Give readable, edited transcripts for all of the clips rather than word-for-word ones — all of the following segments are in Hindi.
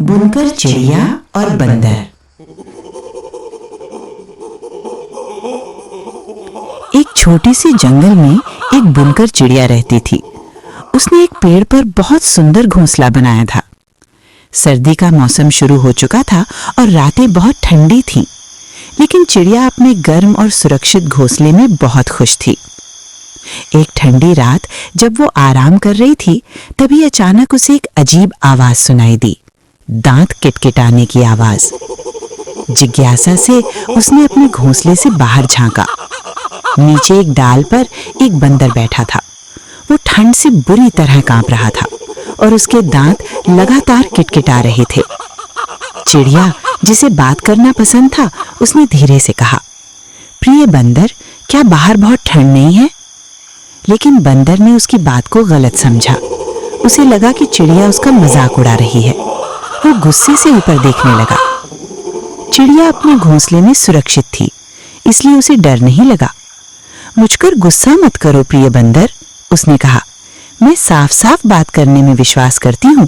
बुनकर चिड़िया और बंदर। एक छोटी सी जंगल में एक बुनकर चिड़िया रहती थी। उसने एक पेड़ पर बहुत सुंदर घोंसला बनाया था। सर्दी का मौसम शुरू हो चुका था और रातें बहुत ठंडी थीं, लेकिन चिड़िया अपने गर्म और सुरक्षित घोंसले में बहुत खुश थी। एक ठंडी रात जब वो आराम कर रही थी, तभी अचानक उसे एक अजीब आवाज सुनाई दी, दांत किटकिटाने की आवाज। जिज्ञासा से उसने अपने घोंसले से बाहर झांका। नीचे एक डाल पर एक बंदर बैठा था। वो ठंड से बुरी तरह कांप रहा था और उसके दांत लगातार किटकिटा रहे थे। चिड़िया, जिसे बात करना पसंद था, उसने धीरे से कहा, प्रिय बंदर, क्या बाहर बहुत ठंड नहीं है? लेकिन बंदर ने उसकी बात को गलत समझा। उसे लगा कि चिड़िया उसका मजाक उड़ा रही है। वो गुस्से से ऊपर देखने लगा। चिड़िया अपने घोंसले में सुरक्षित थी, इसलिए उसे डर नहीं लगा। मुझकर गुस्सा मत करो प्रिय बंदर, उसने कहा। मैं साफ साफ बात करने में विश्वास करती हूँ।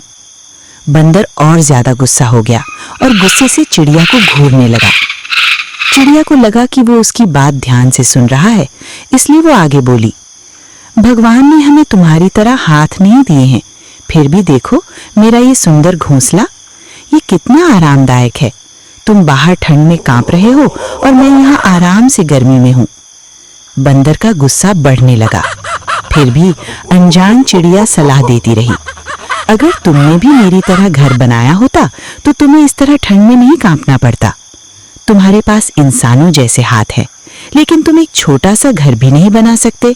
बंदर और ज्यादा गुस्सा हो गया और गुस्से से चिड़िया को घूरने लगा। चिड़िया को लगा कि वो उसकी बात ध्यान से सुन रहा है, इसलिए वो आगे बोली, भगवान ने हमें तुम्हारी तरह हाथ नहीं दिए हैं, फिर भी देखो मेरा ये सुंदर घोंसला, ये कितना आरामदायक है। तुम बाहर ठंड में कांप रहे हो और मैं यहाँ आराम से गर्मी में हूँ। बंदर का गुस्सा बढ़ने लगा, फिर भी अनजान चिड़िया सलाह देती रही, अगर तुमने भी मेरी तरह घर बनाया होता तो तुम्हें इस तरह ठंड में नहीं कांपना पड़ता। तुम्हारे पास इंसानों जैसे हाथ हैं, लेकिन तुम एक छोटा सा घर भी नहीं बना सकते।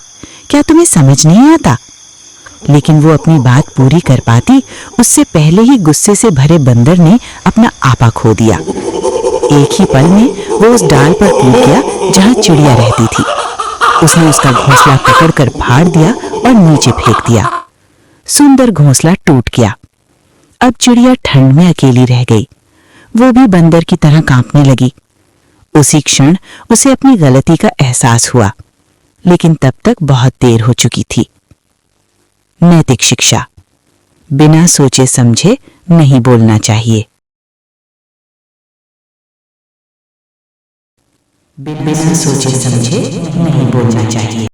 क्या तुम्हें समझ नहीं आता? लेकिन वो अपनी बात पूरी कर पाती, उससे पहले ही गुस्से से भरे बंदर ने अपना आपा खो दिया। एक ही पल में वो उस डाल पर कूद गया जहां चिड़िया रहती थी। उसने उसका घोंसला पकड़कर फाड़ दिया और नीचे फेंक दिया। सुंदर घोंसला टूट गया। अब चिड़िया ठंड में अकेली रह गई। वो भी बंदर की तरह कांपने लगी। उसी क्षण उसे अपनी गलती का एहसास हुआ, लेकिन तब तक बहुत देर हो चुकी थी। नैतिक शिक्षा, बिना सोचे समझे नहीं बोलना चाहिए। बिना सोचे समझे नहीं बोलना चाहिए।